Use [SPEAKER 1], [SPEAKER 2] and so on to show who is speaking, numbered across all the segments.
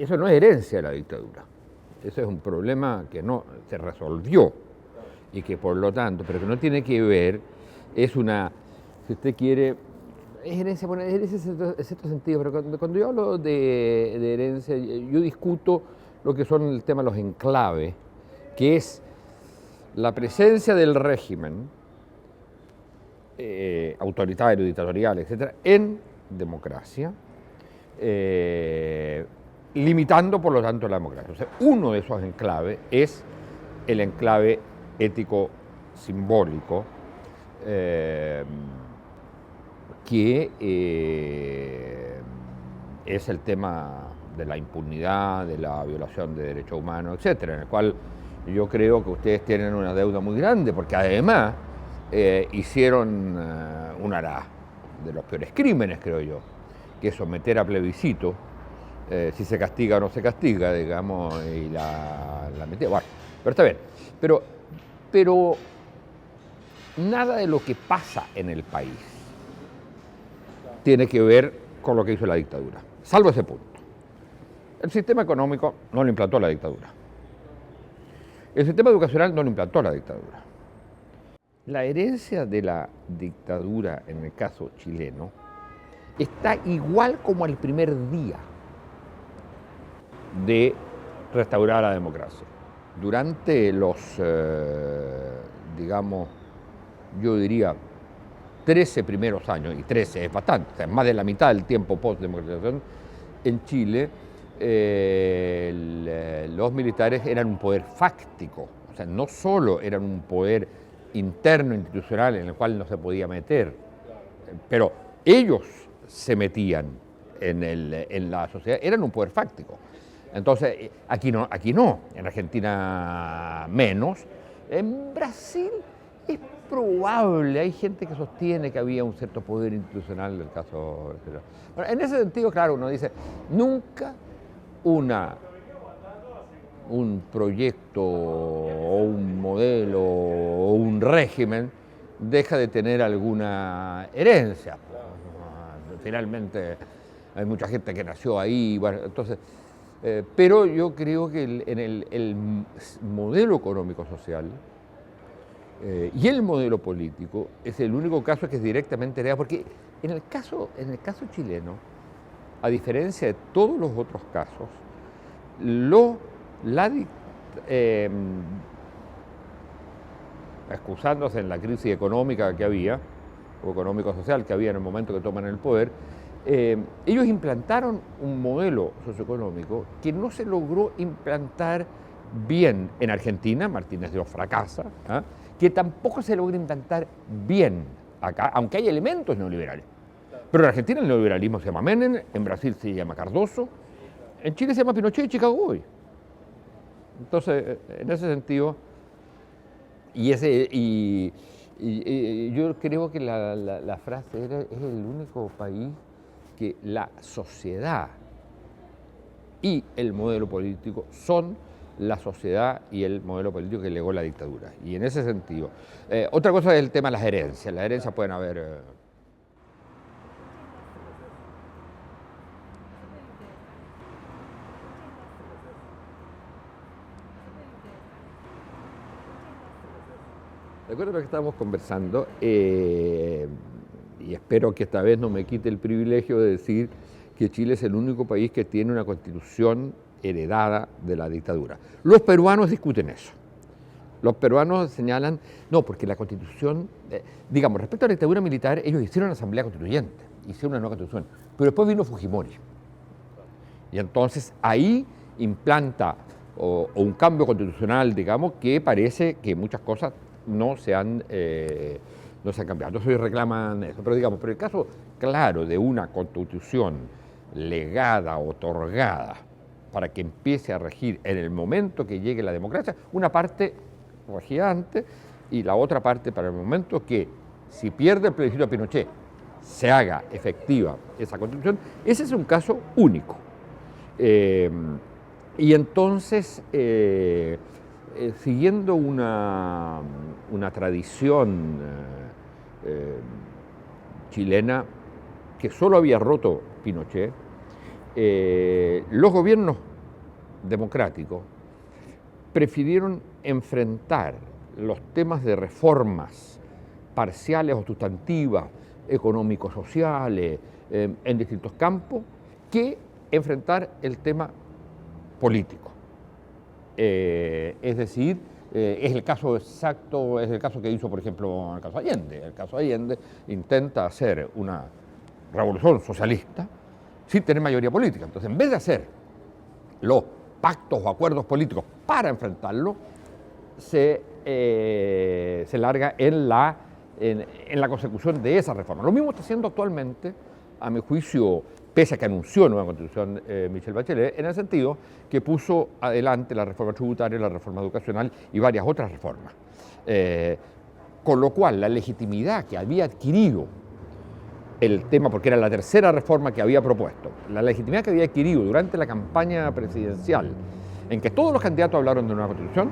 [SPEAKER 1] eso no es herencia de la dictadura. Eso es un problema que no se resolvió y que por lo tanto, pero que no tiene que ver, es una, si usted quiere, es herencia, bueno, es herencia en cierto sentido, pero cuando yo hablo de herencia, yo discuto lo que son el tema de los enclaves, que es la presencia del régimen autoritario, dictatorial, etcétera, en democracia, limitando por lo tanto la democracia. O sea, uno de esos enclaves es el enclave ético simbólico, que es el tema de la impunidad, de la violación de derechos humanos, etcétera, en el cual yo creo que ustedes tienen una deuda muy grande, porque además hicieron una de los peores crímenes, creo yo, que es someter a plebiscito si se castiga o no se castiga, digamos, y la metieron. Bueno, pero está bien. Pero nada de lo que pasa en el país tiene que ver con lo que hizo la dictadura, salvo ese punto. El sistema económico no lo implantó la dictadura. El sistema educacional no lo implantó la dictadura. La herencia de la dictadura, en el caso chileno, está igual como el primer día de restaurar la democracia. Durante los, digamos, yo diría, 13 primeros años, y 13 es bastante, o sea, más de la mitad del tiempo post-democratización, en Chile, los militares eran un poder fáctico, o sea, no solo eran un poder interno, institucional, en el cual no se podía meter, pero ellos se metían en la sociedad, eran un poder fáctico. Entonces, aquí no, en Argentina menos, en Brasil es probable, hay gente que sostiene que había un cierto poder institucional del caso. Bueno, en ese sentido, claro, uno dice, nunca un proyecto o un modelo o un régimen deja de tener alguna herencia. Finalmente hay mucha gente que nació ahí, bueno, entonces, pero yo creo que en el modelo económico-social y el modelo político es el único caso que es directamente heredado, porque en el caso chileno, a diferencia de todos los otros casos, excusándose en la crisis económica que había, o económico-social que había en el momento que toman el poder, ellos implantaron un modelo socioeconómico que no se logró implantar bien en Argentina, Martínez de Oz fracasa, ¿eh? Que tampoco se logra implantar bien acá, aunque hay elementos neoliberales. Pero en Argentina el neoliberalismo se llama Menem, en Brasil se llama Cardoso, en Chile se llama Pinochet y Chicago Boys. Entonces, en ese sentido, y yo creo que la frase es el único país que la sociedad y el modelo político son la sociedad y el modelo político que legó la dictadura. Y en ese sentido, otra cosa es el tema de las herencias. Las herencias pueden haber... De acuerdo a lo que estábamos conversando, y espero que esta vez no me quite el privilegio de decir que Chile es el único país que tiene una constitución heredada de la dictadura. Los peruanos discuten eso. Los peruanos señalan, no, porque la constitución, digamos, respecto a la dictadura militar, ellos hicieron una asamblea constituyente, hicieron una nueva constitución, pero después vino Fujimori. Y entonces ahí implanta o un cambio constitucional, digamos, que parece que muchas cosas no se han cambiado. Entonces ellos reclaman eso. Pero digamos, pero el caso claro de una constitución legada, otorgada, para que empiece a regir en el momento que llegue la democracia, una parte regía antes y la otra parte para el momento que, si pierde el plebiscito de Pinochet, se haga efectiva esa constitución. Ese es un caso único. Y entonces, siguiendo una tradición chilena que solo había roto Pinochet, los gobiernos democrático prefirieron enfrentar los temas de reformas parciales o sustantivas, económicos, sociales, en distintos campos, que enfrentar el tema político. Es decir, es el caso exacto, es el caso que hizo, por ejemplo, el caso Allende. El caso Allende intenta hacer una revolución socialista sin tener mayoría política. Entonces, en vez de hacer los pactos o acuerdos políticos para enfrentarlo, se larga en la consecución de esa reforma. Lo mismo está haciendo actualmente, a mi juicio, pese a que anunció nueva constitución Michelle Bachelet, en el sentido que puso adelante la reforma tributaria, la reforma educacional y varias otras reformas. Con lo cual, la legitimidad que había adquirido el tema, porque era la tercera reforma que había propuesto, la legitimidad que había adquirido durante la campaña presidencial, en que todos los candidatos hablaron de una constitución,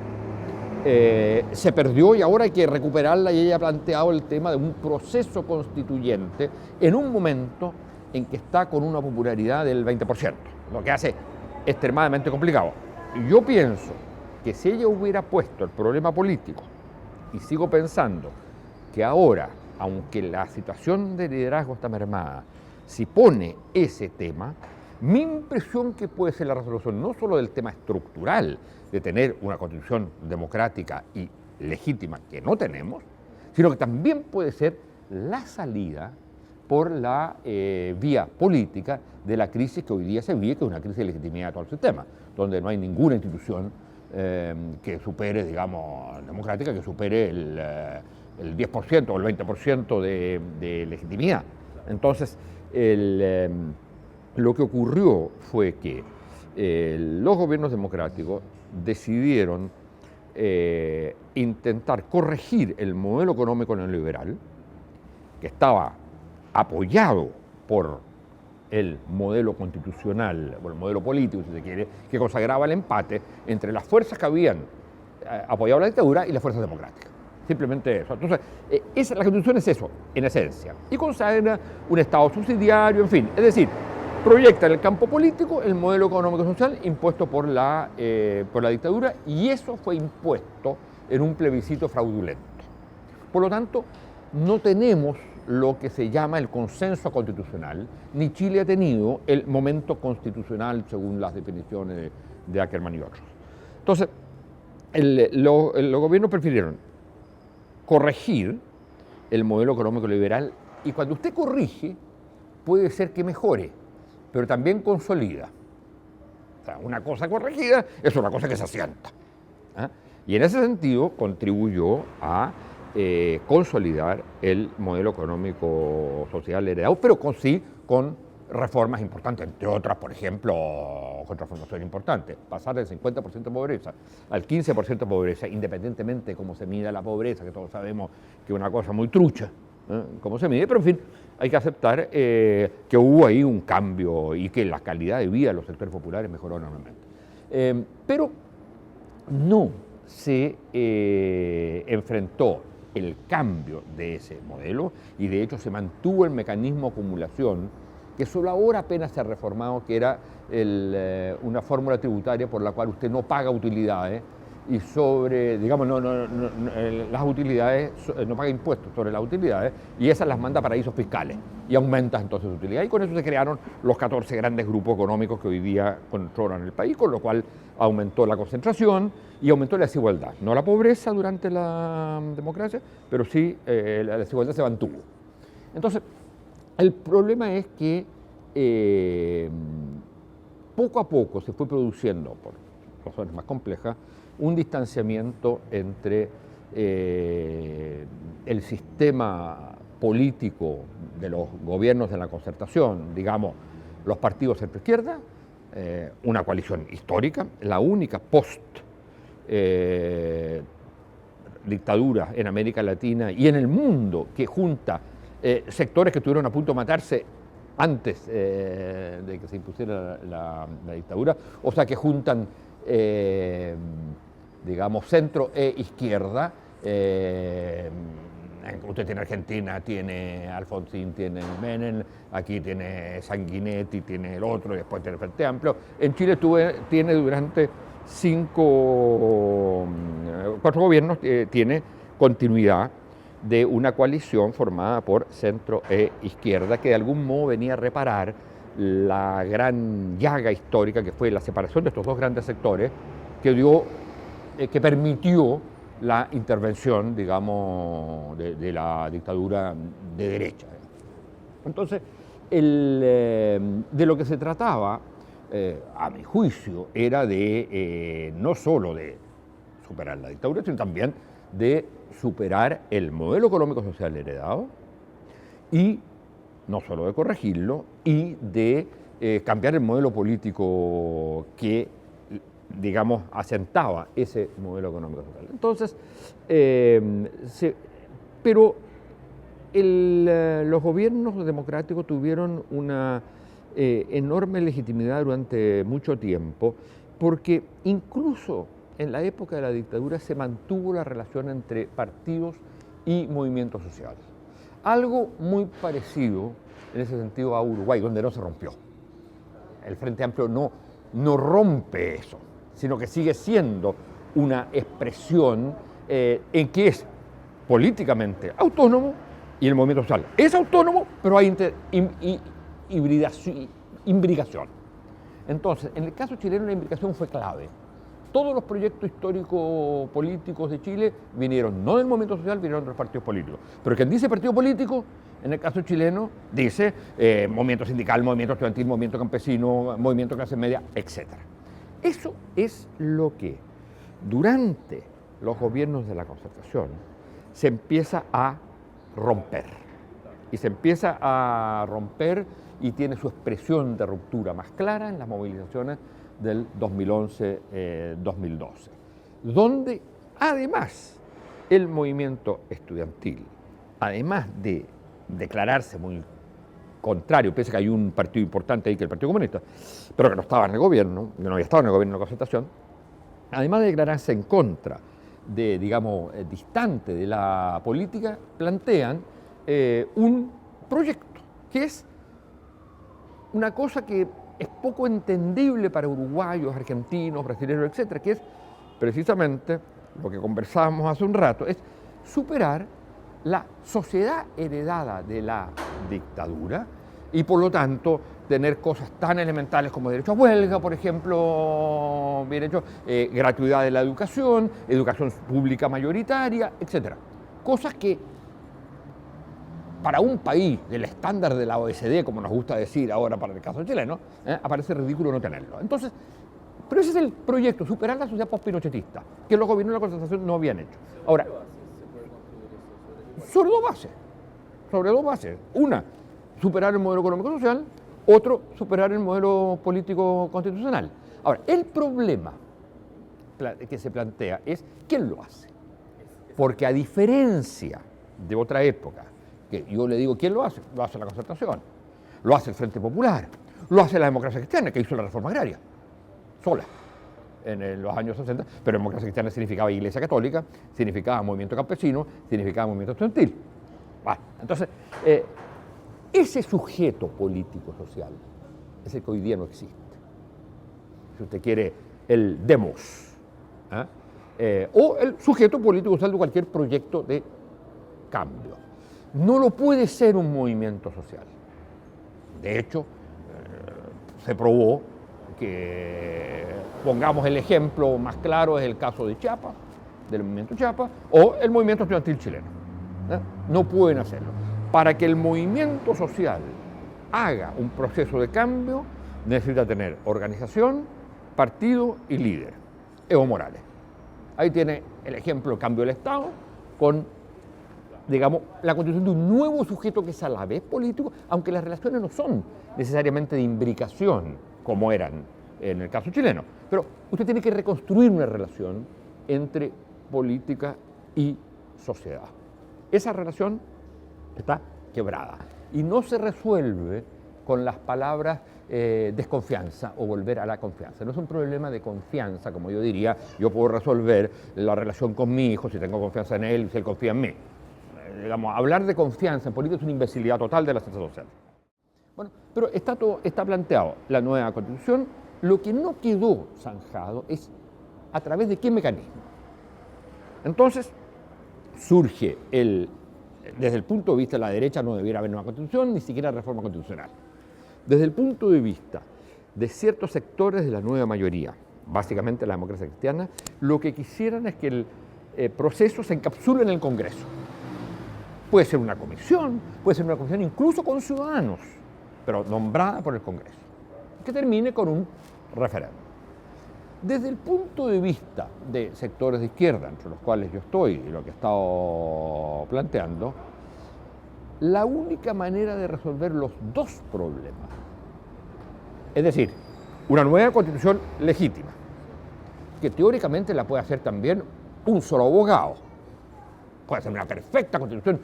[SPEAKER 1] se perdió y ahora hay que recuperarla, y ella ha planteado el tema de un proceso constituyente en un momento en que está con una popularidad del 20%, lo que hace extremadamente complicado. Yo pienso que si ella hubiera puesto el problema político, y sigo pensando que ahora, aunque la situación de liderazgo está mermada, si pone ese tema, mi impresión que puede ser la resolución no solo del tema estructural de tener una constitución democrática y legítima que no tenemos, sino que también puede ser la salida por la vía política de la crisis que hoy día se vive, que es una crisis de legitimidad de todo el sistema, donde no hay ninguna institución que supere, digamos, democrática, que supere el 10% o el 20% de legitimidad. Entonces, lo que ocurrió fue que los gobiernos democráticos decidieron intentar corregir el modelo económico neoliberal, que estaba apoyado por el modelo constitucional, o el modelo político, si se quiere, que consagraba el empate entre las fuerzas que habían apoyado la dictadura y las fuerzas democráticas. Simplemente eso. Entonces, la Constitución es eso, en esencia, y consagra un Estado subsidiario, en fin, es decir, proyecta en el campo político el modelo económico-social impuesto por la dictadura, y eso fue impuesto en un plebiscito fraudulento. Por lo tanto, no tenemos lo que se llama el consenso constitucional, ni Chile ha tenido el momento constitucional según las definiciones de Ackerman y otros. Entonces, los gobiernos prefirieron corregir el modelo económico liberal, y cuando usted corrige, puede ser que mejore, pero también consolida. O sea, una cosa corregida es una cosa que se asienta. Y en ese sentido contribuyó a consolidar el modelo económico social heredado, pero sí con reformas importantes, entre otras, por ejemplo, con transformación importante, pasar del 50% de pobreza al 15% de pobreza, independientemente de cómo se mida la pobreza, que todos sabemos que es una cosa muy trucha, cómo se mide, pero en fin, hay que aceptar que hubo ahí un cambio y que la calidad de vida de los sectores populares mejoró enormemente. Pero no se enfrentó el cambio de ese modelo, y de hecho se mantuvo el mecanismo de acumulación, que solo ahora apenas se ha reformado, que era una fórmula tributaria por la cual usted no paga utilidades y sobre, digamos, las utilidades, no paga impuestos sobre las utilidades, y esas las manda a paraísos fiscales y aumenta entonces su utilidad. Y con eso se crearon los 14 grandes grupos económicos que hoy día controlan el país, con lo cual aumentó la concentración y aumentó la desigualdad. No la pobreza durante la democracia, pero sí la desigualdad se mantuvo. Entonces, el problema es que poco a poco se fue produciendo, por razones más complejas, un distanciamiento entre el sistema político de los gobiernos de la concertación, digamos, los partidos centro-izquierda, una coalición histórica, la única post-dictadura en América Latina y en el mundo que junta sectores que estuvieron a punto de matarse antes de que se impusiera la dictadura, o sea, que juntan, digamos, centro e izquierda, Usted tiene Argentina, tiene Alfonsín, tiene Menem, aquí tiene Sanguinetti, tiene el otro, y después tiene el Frente Amplio. En Chile tiene durante 4 gobiernos, tiene continuidad de una coalición formada por centro e izquierda que de algún modo venía a reparar la gran llaga histórica que fue la separación de estos dos grandes sectores que permitió la intervención, digamos, de la dictadura de derecha. Entonces, de lo que se trataba, a mi juicio, era de no solo de superar la dictadura, sino también de superar el modelo económico social heredado y no solo de corregirlo, y de cambiar el modelo político que, digamos, asentaba ese modelo económico social. Entonces, pero los gobiernos democráticos tuvieron una enorme legitimidad durante mucho tiempo, porque incluso en la época de la dictadura se mantuvo la relación entre partidos y movimientos sociales. Algo muy parecido en ese sentido a Uruguay, donde no se rompió. El Frente Amplio no rompe eso, sino que sigue siendo una expresión en que es políticamente autónomo y el movimiento social es autónomo, pero hay imbricación. Entonces, en el caso chileno la imbricación fue clave. Todos los proyectos históricos políticos de Chile vinieron no del movimiento social, vinieron de los partidos políticos. Pero quien dice partido político, en el caso chileno, dice movimiento sindical, movimiento estudiantil, movimiento campesino, movimiento clase media, etc. Eso es lo que durante los gobiernos de la Concertación se empieza a romper. Y se empieza a romper y tiene su expresión de ruptura más clara en las movilizaciones del 2011-2012, donde además el movimiento estudiantil, además de declararse muy contrario, pese a que hay un partido importante ahí que es el Partido Comunista, pero que no estaba en el gobierno, que no había estado en el gobierno de la Concertación, además de declararse en contra de, digamos, distante de la política, plantean un proyecto que es una cosa que es poco entendible para uruguayos, argentinos, brasileños, etcétera, que es precisamente lo que conversábamos hace un rato, es superar la sociedad heredada de la dictadura y por lo tanto tener cosas tan elementales como derecho a huelga, por ejemplo, bien hecho, gratuidad de la educación pública mayoritaria, etcétera. Cosas que para un país del estándar de la OECD, como nos gusta decir ahora para el caso chileno, aparece ridículo no tenerlo. Entonces, pero ese es el proyecto, superar la sociedad post-pinochetista, que los gobiernos de la Concertación no habían hecho. Ahora, sobre dos bases. Una, superar el modelo económico-social, otro, superar el modelo político-constitucional. Ahora, el problema que se plantea es ¿quién lo hace? Porque a diferencia de otra época, que yo le digo, ¿quién lo hace? Lo hace la Concertación, lo hace el Frente Popular, lo hace la democracia cristiana, que hizo la reforma agraria, sola, en los años 60, pero democracia cristiana significaba Iglesia Católica, significaba movimiento campesino, significaba movimiento estudiantil. Bueno, entonces, ese sujeto político-social es el que hoy día no existe. Si usted quiere, el demos, o el sujeto político-social de cualquier proyecto de cambio. No lo puede ser un movimiento social. De hecho, se probó que, pongamos el ejemplo más claro, es el caso de Chiapas, del movimiento Chiapas, o el movimiento estudiantil chileno. No pueden hacerlo. Para que el movimiento social haga un proceso de cambio, necesita tener organización, partido y líder. Evo Morales. Ahí tiene el ejemplo del cambio del Estado con, digamos, la constitución de un nuevo sujeto que es a la vez político, aunque las relaciones no son necesariamente de imbricación, como eran en el caso chileno. Pero usted tiene que reconstruir una relación entre política y sociedad. Esa relación está quebrada y no se resuelve con las palabras desconfianza o volver a la confianza. No es un problema de confianza, como yo diría, yo puedo resolver la relación con mi hijo si tengo confianza en él y si él confía en mí. digamos, hablar de confianza en política es una imbecilidad total de la ciencia social. Bueno, pero está planteado la nueva Constitución. Lo que no quedó zanjado es a través de qué mecanismo. Entonces, surge desde el punto de vista de la derecha no debiera haber nueva Constitución, ni siquiera reforma constitucional. Desde el punto de vista de ciertos sectores de la nueva mayoría, básicamente la democracia cristiana, lo que quisieran es que el proceso se encapsule en el Congreso. Puede ser una comisión incluso con ciudadanos, pero nombrada por el Congreso, que termine con un referéndum. Desde el punto de vista de sectores de izquierda, entre los cuales yo estoy y lo que he estado planteando, la única manera de resolver los dos problemas, es decir, una nueva constitución legítima, que teóricamente la puede hacer también un solo abogado, puede ser una perfecta constitución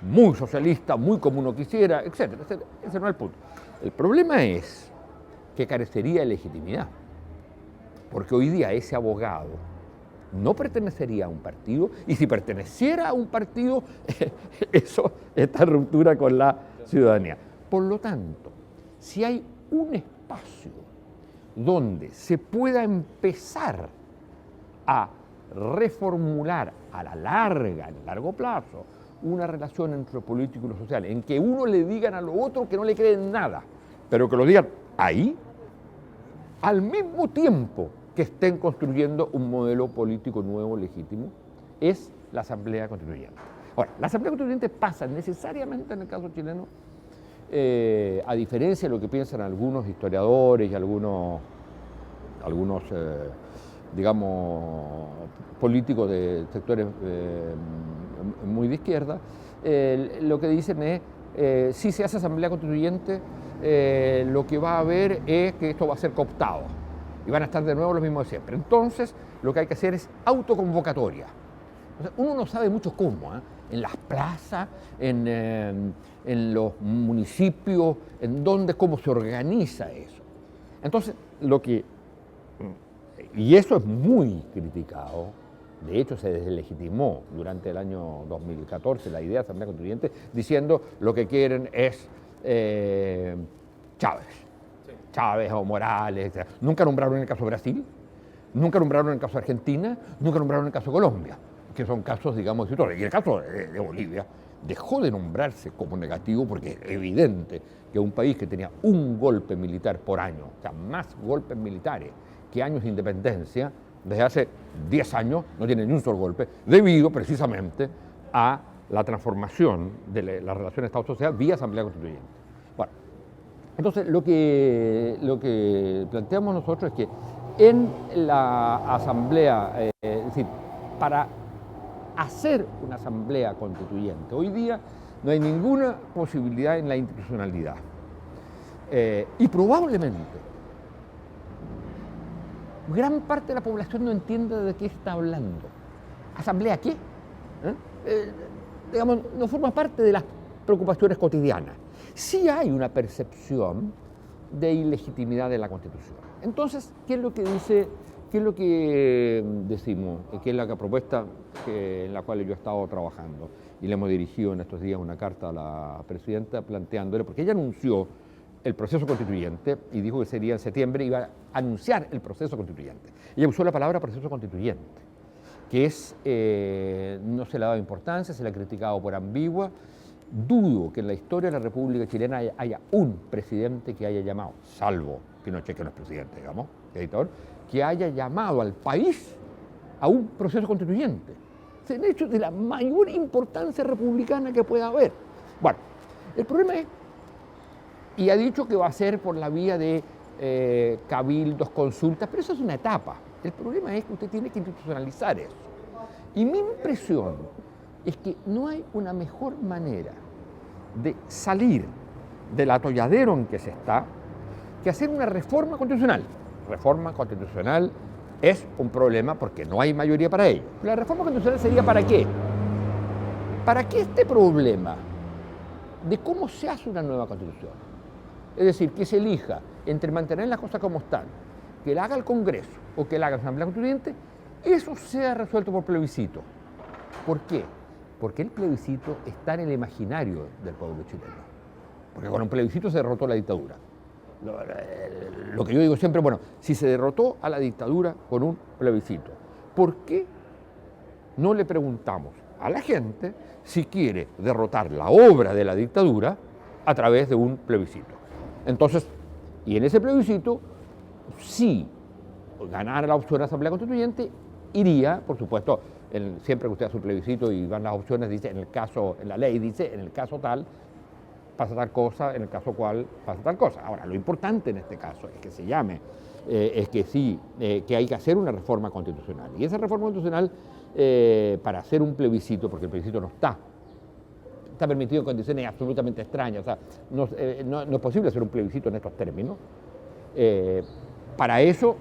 [SPEAKER 1] muy socialista, muy como uno quisiera, etcétera, etcétera. Ese no es el punto. El problema es que carecería de legitimidad, porque hoy día ese abogado no pertenecería a un partido, y si perteneciera a un partido, eso está en ruptura con la ciudadanía. Por lo tanto, si hay un espacio donde se pueda empezar a reformular a la larga, en largo plazo, una relación entre lo político y lo social, en que uno le digan a lo otro que no le creen nada, pero que lo digan ahí, al mismo tiempo que estén construyendo un modelo político nuevo, legítimo, es la Asamblea Constituyente. Ahora, la Asamblea Constituyente pasa necesariamente en el caso chileno, a diferencia de lo que piensan algunos historiadores y algunos digamos, políticos de sectores muy de izquierda, lo que dicen es, si se hace Asamblea Constituyente, lo que va a haber es que esto va a ser cooptado y van a estar de nuevo los mismos de siempre. Entonces, lo que hay que hacer es autoconvocatoria. O sea, uno no sabe mucho cómo, en las plazas, en los municipios, en dónde, cómo se organiza eso. Entonces, y eso es muy criticado, de hecho se deslegitimó durante el año 2014 la idea de Asamblea Constituyente, diciendo lo que quieren es Chávez o Morales, etc. Nunca nombraron en el caso de Brasil, nunca nombraron en el caso de Argentina, nunca nombraron en el caso de Colombia, que son casos, digamos, exitosos. Y el caso de Bolivia dejó de nombrarse como negativo porque es evidente que un país que tenía un golpe militar por año, o sea, más golpes militares que años de independencia, desde hace 10 años no tiene ni un solo golpe, debido precisamente a la transformación de la relación Estado-sociedad vía Asamblea Constituyente. Bueno, entonces lo que planteamos nosotros es que en la Asamblea, es decir, para hacer una Asamblea Constituyente, hoy día no hay ninguna posibilidad en la institucionalidad. Y probablemente gran parte de la población no entiende de qué está hablando. ¿Asamblea qué? Digamos, no forma parte de las preocupaciones cotidianas. Sí hay una percepción de ilegitimidad de la Constitución. Entonces, ¿qué es lo que decimos? ¿Qué es la propuesta en la cual yo he estado trabajando? Y le hemos dirigido en estos días una carta a la presidenta planteándole, porque ella anunció el proceso constituyente y dijo que sería en septiembre, iba a anunciar el proceso constituyente. Ella usó la palabra proceso constituyente, que no se le ha dado importancia, se le ha criticado por ambigua. Dudo que en la historia de la República Chilena haya un presidente que haya llamado, salvo Pinochet, que no es presidente, digamos, editor, que haya llamado al país a un proceso constituyente. Es un hecho de la mayor importancia republicana que pueda haber. Bueno, el problema es, y ha dicho que va a ser por la vía de cabildos, consultas, pero eso es una etapa. El problema es que usted tiene que institucionalizar eso. Y mi impresión es que no hay una mejor manera de salir del atolladero en que se está que hacer una reforma constitucional. Reforma constitucional es un problema porque no hay mayoría para ello. La reforma constitucional sería ¿para qué? ¿Para qué este problema de cómo se hace una nueva constitución? Es decir, que se elija entre mantener las cosas como están, que la haga el Congreso o que la haga la Asamblea Constituyente, eso sea resuelto por plebiscito. ¿Por qué? Porque el plebiscito está en el imaginario del pueblo chileno. Porque con un plebiscito se derrotó la dictadura. Lo que yo digo siempre, bueno, si se derrotó a la dictadura con un plebiscito, ¿por qué no le preguntamos a la gente si quiere derrotar la obra de la dictadura a través de un plebiscito? Entonces, y en ese plebiscito, si ganara la opción de Asamblea Constituyente, iría, por supuesto, siempre que usted hace un plebiscito y van las opciones, dice, en la ley dice, en el caso tal, pasa tal cosa, en el caso cual pasa tal cosa. Ahora, lo importante en este caso es que se llame, es que sí, que hay que hacer una reforma constitucional. Y esa reforma constitucional, para hacer un plebiscito, porque el plebiscito no está permitido en condiciones absolutamente extrañas, o sea, no es posible hacer un plebiscito en estos términos. Para eso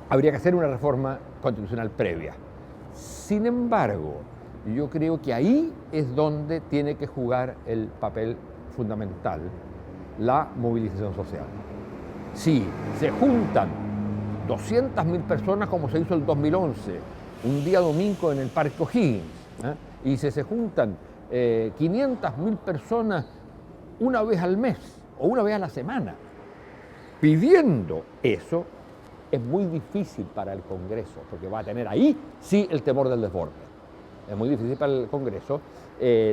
[SPEAKER 1] habría que hacer una reforma constitucional previa. Sin embargo, yo creo que ahí es donde tiene que jugar el papel fundamental la movilización social. Si se juntan 200.000 personas como se hizo el 2011, un día domingo en el Parque O'Higgins, y si se juntan 500.000 personas una vez al mes o una vez a la semana pidiendo eso, es muy difícil para el Congreso, porque va a tener ahí sí el temor del desborde. Es muy difícil para el Congreso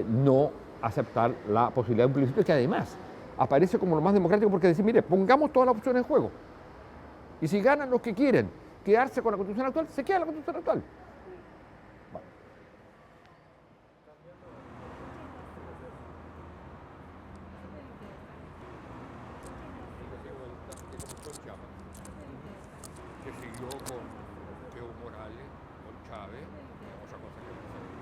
[SPEAKER 1] no aceptar la posibilidad de un plebiscito que además aparece como lo más democrático, porque decir, mire, pongamos todas las opciones en juego. Y si ganan los que quieren quedarse con la Constitución actual, se queda la Constitución actual. Bueno. Que siguió con Evo Morales, con Chávez, otra cosa que